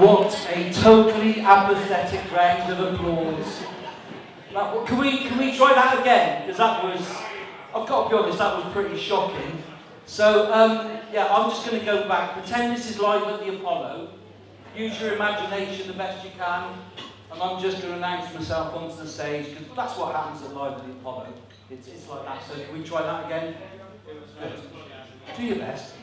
What a totally apathetic round of applause. Now, can we try that again? Because that was, I've got to be honest, that was pretty shocking. So, yeah, I'm just going to go back. Pretend this is live at the Apollo. Use your imagination the best you can. And I'm just going to announce myself onto the stage, because that's what happens at live at the Apollo. It's like that. So can we try that again? Good. Do your best.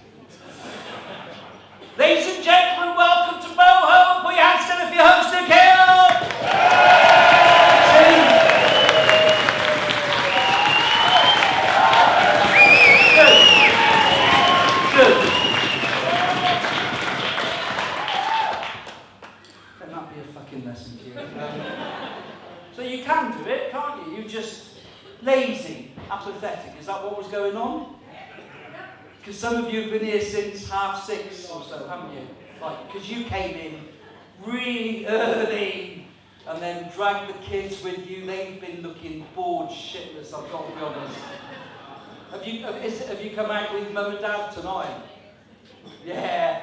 Ladies and gentlemen, welcome to Boho. Put your hands together for your host, Nik Hill. Good. Let that be a fucking lesson to you. So you can do it, can't you? You're just lazy, apathetic. Is that what was going on? Because some of you have been here since 6:30 or so, haven't you? Like, because you came in really early and then dragged the kids with you. They've been looking bored shitless, I've got to be honest. Have you come out with mum and dad tonight? Yeah.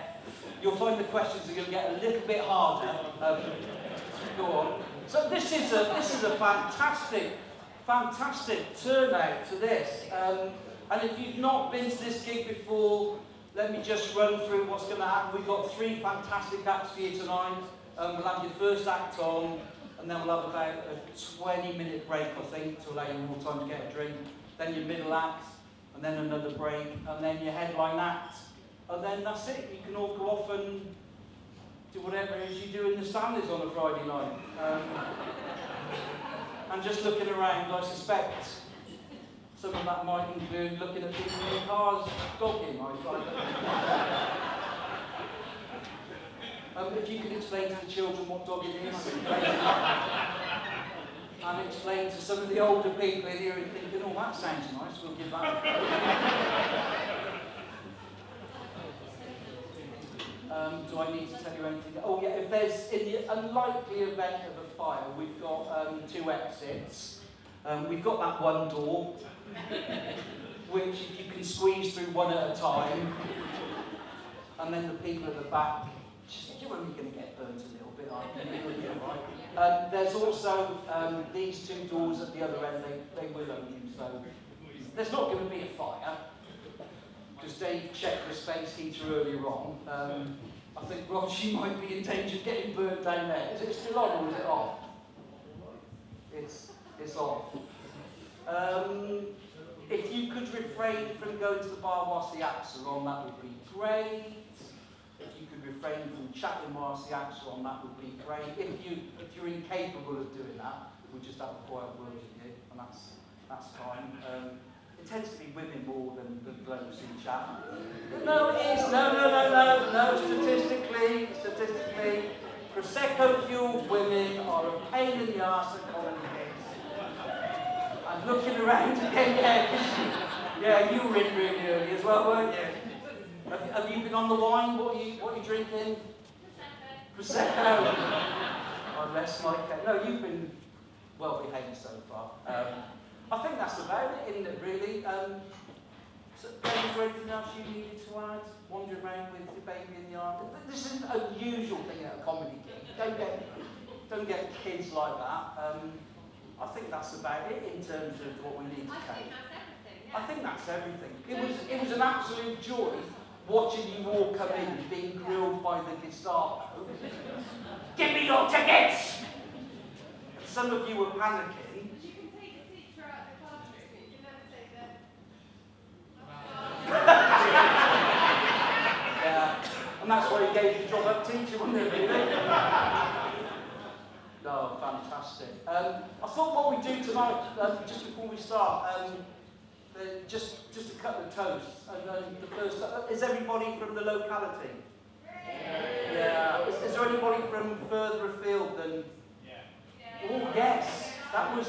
You'll find the questions are going to get a little bit harder. Go on. So this is a fantastic turnout to this. And if you've not been to this gig before, let me just run through what's going to happen. We've got 3 fantastic acts for you tonight. We'll have your first act on, and then we'll have about a 20-minute break, I think, to allow you more time to get a drink. Then your middle act, and then another break, and then your headline act. And then that's it. You can all go off and do whatever it is you do in the Stanleys on a Friday night. And just looking around, I suspect some of that might include looking at people in their cars, dogging, if you could explain to the children what dogging is, and explain to some of the older people in here and thinking, oh, that sounds nice, we'll give that a go. Do I need to tell you anything? Oh yeah, if there's, in the unlikely event of a fire, we've got 2 exits. We've got that one door, which you can squeeze through one at a time, and then the people at the back, you're only going to get burnt a little bit, aren't you? Right? There's also these 2 doors at the other end, they will open, so there's not going to be a fire, because Dave checked the space heater earlier on. I think, Rod, she might be in danger of getting burnt down there. Is it still on or is it off? It's off. If you could refrain from going to the bar whilst the acts are on, that would be great. If you could refrain from chatting whilst the acts are on, that would be great. If you're incapable of doing that, we'll just have a quiet word with you, and that's fine. It tends to be women more than blokes in chat. No, it is. No. Statistically, Prosecco-fueled women are a pain in the arse at colony gigs. I'm looking around again, yeah, you were in really early as well, weren't you? Have you been on the wine? What are you drinking? Prosecco. Oh, less my case. No, you've been well behaved so far. I think that's about it, isn't it, really? So, is there anything else you needed to add? Wander around with your baby in the arm? This isn't an unusual thing at a comedy gig. Don't get kids like that. I think that's about it in terms of what we need to take. I think that's everything. It was an absolute joy watching you all come in being grilled by the Gestapo. Give me your tickets! Some of you were panicking. Yeah, and that's why he gave you the job up teacher, wasn't it, really? No, fantastic. I thought what we do tonight, just before we start, just a couple of toasts. And the first, is everybody from the locality? Yeah. Is there anybody from further afield than? Yeah. Oh yes, that was.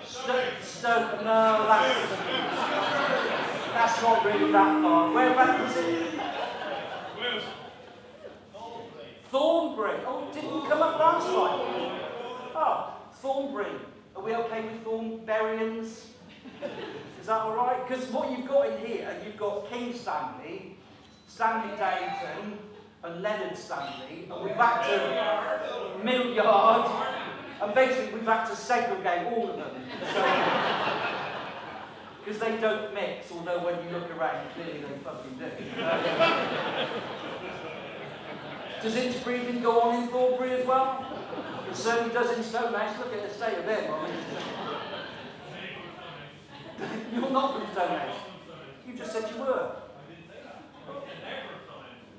Stoke. No, that's not really that far. Whereabouts is it? Thornbury. Oh, didn't you come up last time? Oh, Thornbury. Are we okay with Thornburyans? Is that all right? Because what you've got in here, you've got King Stanley, Stanley Downton, and Leonard Stanley, and we've had to mill yard, and basically we've had to segregate all of them. Because they don't mix, although when you look around, clearly they fucking do. Does interbreeding go on in Thornbury as well? It certainly does in Stonehouse. Look at the state of them. I mean, you're not from Stonehouse. You just said you were.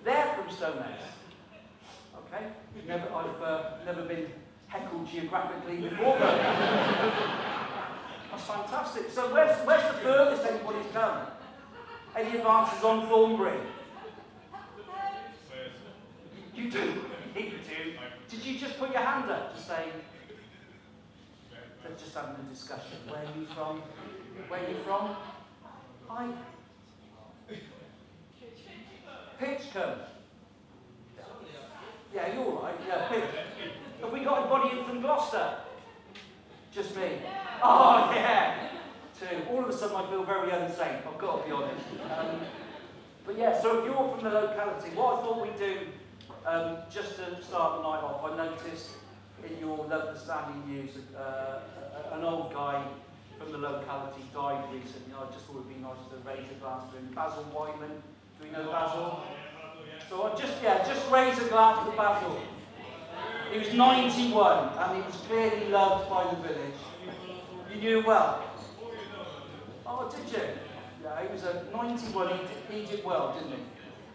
They're from Stonehouse. Okay. I've never been heckled geographically before. That's fantastic. So where's the furthest anybody's come? Any advances on Thornbury? You do. You do. Did you just put your hand up to say? They're just having a discussion. Where are you from? Where are you from? Hi. Pitchcombe. Yeah, you're all right. Yeah, Pitch. Have we got anybody in from Gloucester? Just me. Oh, yeah. Two. All of a sudden I feel very unsafe, I've got to be honest. But yeah, so if you're from the locality, what I thought we'd do, just to start the night off, I noticed in your local standing news an old guy from the locality died recently. I just thought it would be nice to raise a glass to him. Basil Wyman. Do we know Basil? So I just raise a glass to Basil. He was 91 and he was clearly loved by the village. You knew him well? Oh, did you? Yeah, he was a 91, he did well, didn't he?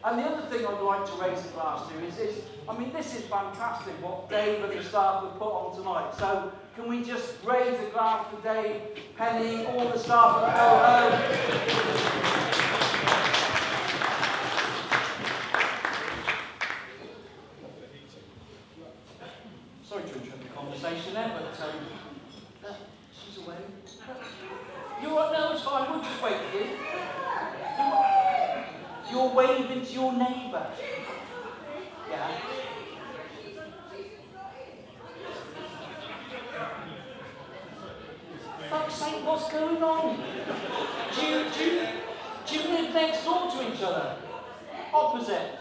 And the other thing I'd like to raise a glass to is I mean, this is fantastic what Dave and his staff have put on tonight. So can we just raise a glass to Dave, Penny, all the staff at Boho? Sorry to interrupt the conversation there, but she's away. You're right, no, it's fine, we'll just wait for you. You're waving to your neighbour. Yeah. Fuck's sake, what's going on? Do you live next door to each other? Opposite?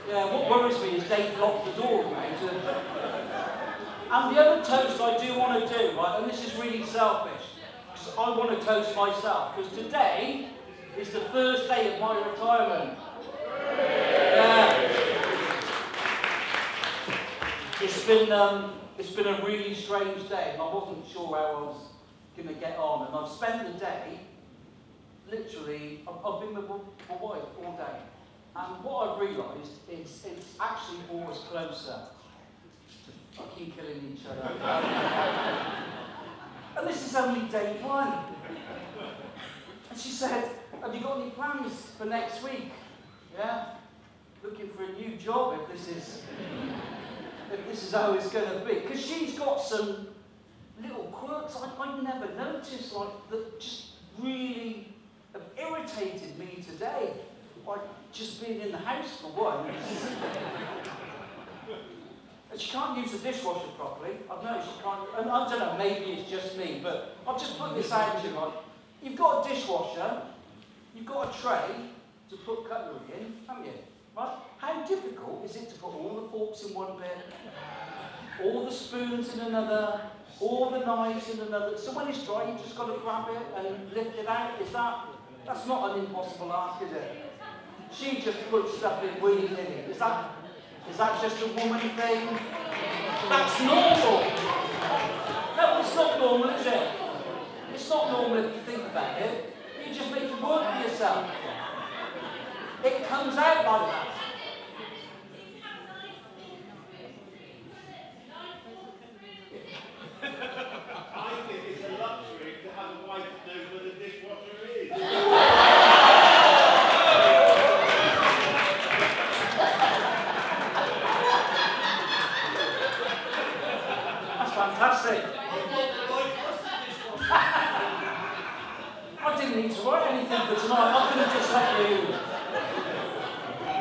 Yeah, what worries me is Dave locked the door, mate. And the other toast I do want to do, right, and this is really selfish, because I want to toast myself, because today is the first day of my retirement. Yeah. It's been a really strange day, and I wasn't sure how I was going to get on, and I've spent the day, literally, I've been with my wife all day. And what I've realised is it's actually brought us closer to fucking killing each other. And this is only day one. And she said, have you got any plans for next week? Yeah? Looking for a new job if this is how it's going to be. Because she's got some little quirks I'd never noticed, like, that just really have irritated me today. Like, just being in the house for one. And she can't use the dishwasher properly. I've noticed she can't, and I don't know, maybe it's just me, but I'll just put this out to you, right? You've got a dishwasher, you've got a tray to put cutlery in, haven't you? Right? How difficult is it to put all the forks in one bit, all the spoons in another, all the knives in another? So when it's dry, you've just got to grab it and lift it out. That's not an impossible ask, is it? She just puts stuff in willy-nilly. Is that just a woman thing? That's normal. No, it's not normal, is it? It's not normal if you think about it. You just make it work for yourself. It comes out like that. I think it's a luxury to have a wife to know where the dishwasher is. Fantastic. I didn't need to write anything for tonight. I could have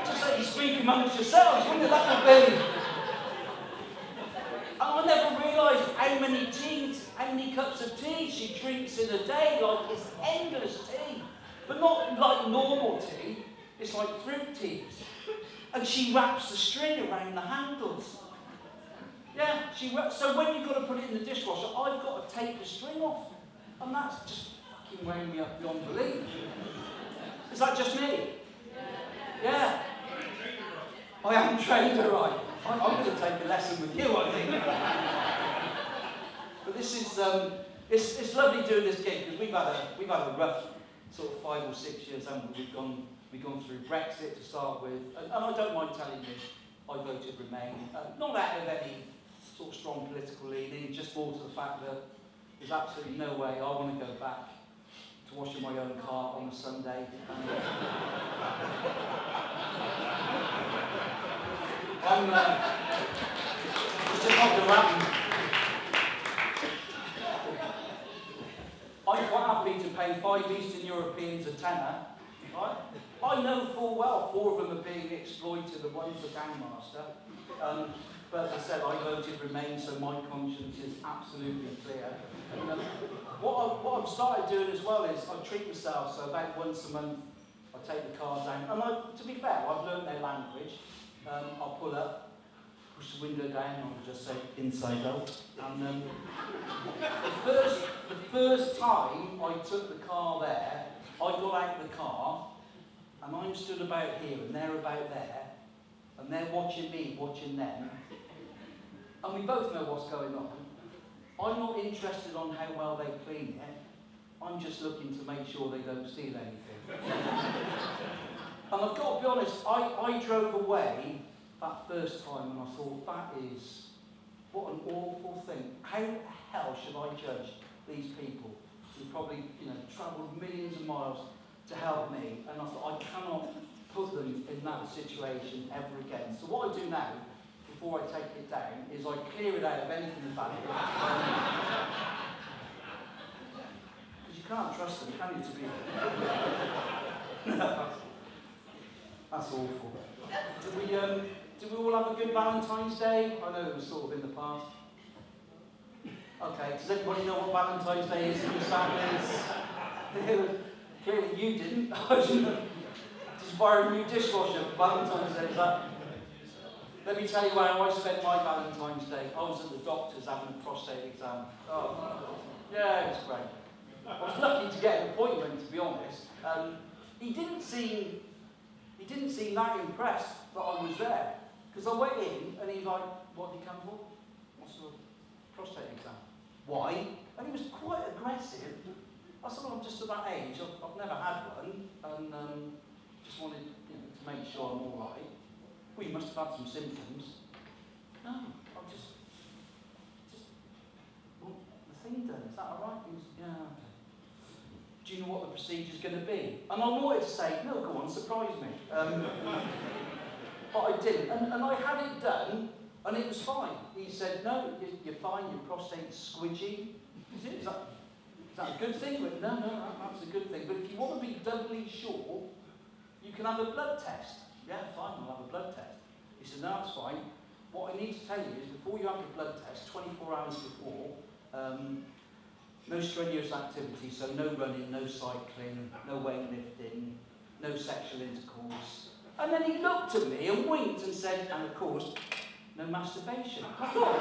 just let you speak amongst yourselves. Wouldn't that have been? And I never realised how how many cups of tea she drinks in a day. Like, it's endless tea. But not like normal tea. It's like fruit teas. And she wraps the string around the handles. Yeah, so when you've got to put it in the dishwasher, I've got to take the string off. And that's just fucking weighing me up beyond belief. Is that just me? Yeah. I haven't trained her right. I'm going to take a lesson with you, I think. But this is, it's lovely doing this gig, because we've had a rough sort of 5 or 6 years, haven't we? We've gone through Brexit to start with, and I don't mind telling you, I voted Remain, not out of any sort of strong political leaning, just more to the fact that there's absolutely no way I want to go back to washing my own car on a Sunday. It's just not going to happen. I'm quite happy to pay 5 Eastern Europeans a tenner. Right? I know full well 4 of them are being exploited, the one's a gangmaster. But as I said, I voted Remain, so my conscience is absolutely clear. And, what I've started doing as well is I treat myself, so about once a month I take the car down. And to be fair, I've learned their language. I'll pull up, push the window down, and I'll just say inside out. And the first time I took the car there, I got out of the car, and I'm stood about here, and they're about there, and they're watching me, watching them, and we both know what's going on. I'm not interested on how well they clean it. I'm just looking to make sure they don't steal anything. And I've got to be honest, I drove away that first time, and I thought, that is, what an awful thing. How the hell should I judge these people who probably, travelled millions of miles to help me? And I thought, I cannot put them in that situation ever again. So what I do now, before I take it down, is I clear it out of anything valuable. Because you can't trust them, can you, to be... That's awful. Did we all have a good Valentine's Day? I know it was sort of in the past. Okay, does everybody know what Valentine's Day is in your families? Clearly you didn't. Just buy a new dishwasher for Valentine's Day, is that? Let me tell you how I spent my Valentine's Day. I was at the doctor's having a prostate exam. Oh, yeah, it's great. I was lucky to get an appointment, to be honest. He didn't seem that impressed that I was there. Because I went in, and he's like, what have you come for? What's the prostate exam? Why? And he was quite aggressive. I said, well, I'm just at that age. I've never had one, and just wanted to make sure I'm all right. Well, you must have had some symptoms. No, I just want the thing done. Is that all right? He was, yeah, okay. Do you know what the procedure's going to be? And I wanted to say, no, go on, surprise me. But I didn't. And I had it done, and it was fine. He said, no, you're fine, your prostate's squidgy. Is that a good thing? But no, that's a good thing. But if you want to be doubly sure, you can have a blood test. Yeah, fine, I'll have a blood test. He said, no, that's fine. What I need to tell you is, before you have the blood test, 24 hours before, no strenuous activity, so no running, no cycling, no weightlifting, no sexual intercourse. And then he looked at me and winked and said, and of course, no masturbation. I thought,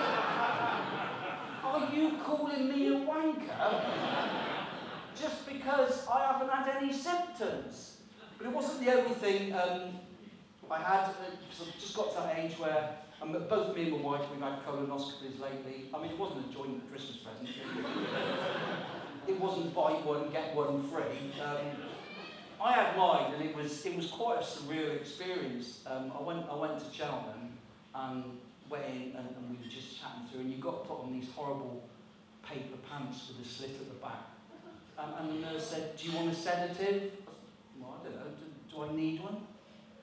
are you calling me a wanker just because I haven't had any symptoms? But it wasn't the only thing I had. Because I've just got to that age where both me and my wife, we've had colonoscopies lately. I mean, it wasn't a joint Christmas present. It wasn't buy one, get one free. I had mine, and it was quite a surreal experience. I went to Cheltenham and went in, and we were just chatting through, and you got put on these horrible paper pants with a slit at the back. And the nurse said, do you want a sedative? Well, I don't know, do I need one?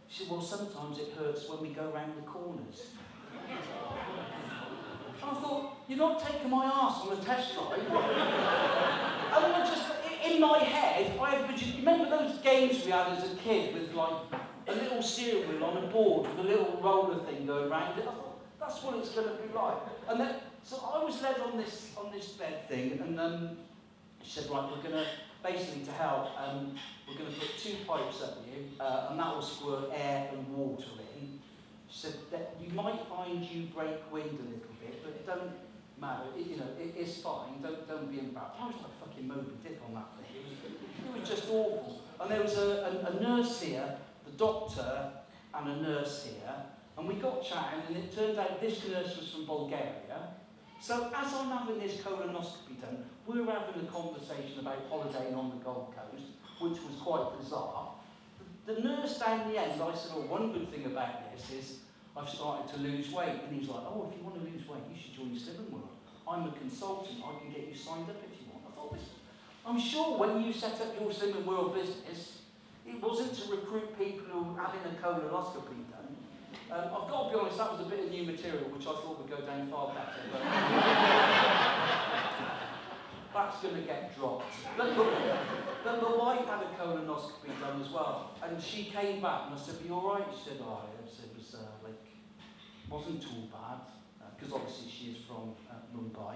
She said, well, sometimes it hurts when we go round the corners. And I thought, you're not taking my arse on a test drive. And I just, in my head, I had vision. Remember those games we had as a kid with like a little steering wheel on a board with a little roller thing going round it? I thought, That's what it's going to be like. And then, so I was led on this bed thing, and she said, right, we're going to, basically to help, we're going to put 2 pipes up you, and that will squirt air and water in. She said that you might find you break wind a little bit, but it don't matter. It's fine. Don't be embarrassed. I was like fucking Moby Dick on that thing. It was just awful. And there was a nurse here, the doctor, and a nurse here, and we got chatting, and it turned out this nurse was from Bulgaria. So as I'm having this colonoscopy done, we're having a conversation about holidaying on the Gold Coast, which was quite bizarre. The nurse down the end, I said, oh, one good thing about this is I've started to lose weight. And he's like, oh, if you want to lose weight, you should join Slimming World. I'm a consultant, I can get you signed up if you want. I thought, I'm sure when you set up your Slimming World business, it wasn't to recruit people who were having a colonoscopy done. I've got to be honest, that was a bit of new material which I thought would go down far better, but that's going to get dropped. But my wife had a colonoscopy done as well, and she came back and I said, are you alright? She said, oh, I said, it was wasn't too bad, because obviously she is from Mumbai.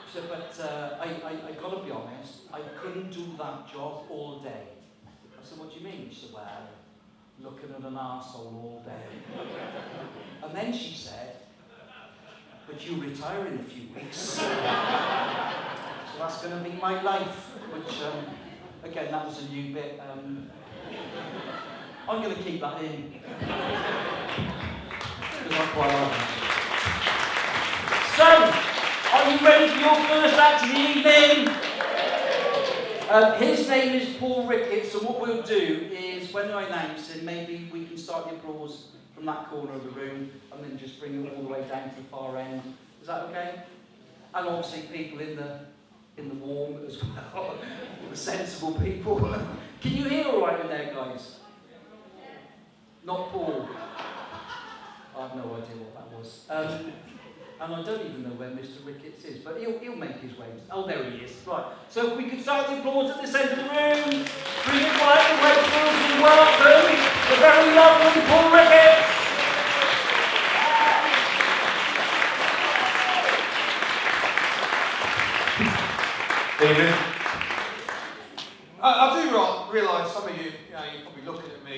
She said, but I got to be honest, I couldn't do that job all day. I said, what do you mean? She said, well, looking at an arsehole all day. And then she said, but you retire in a few weeks. So that's going to be my life, which, again, that was a new bit. I'm going to keep that in. Because I quite like it. So, are you ready for your first act of the evening? His name is Paul Ricketts, so what we'll do is, when I announce him, maybe we can start the applause from that corner of the room, and then just bring him all the way down to the far end. Is that okay? And obviously people in the warm as well, the sensible people. Can you hear all right in there, guys? Not Paul. I have no idea what that was. And I don't even know where Mr. Ricketts is, but he'll make his way. Oh, there he is. Right. So if we could start the applause at this end of the room, bring it right the way through and welcome the very lovely Paul Ricketts. Evening. I do realise some of you, you're probably looking at me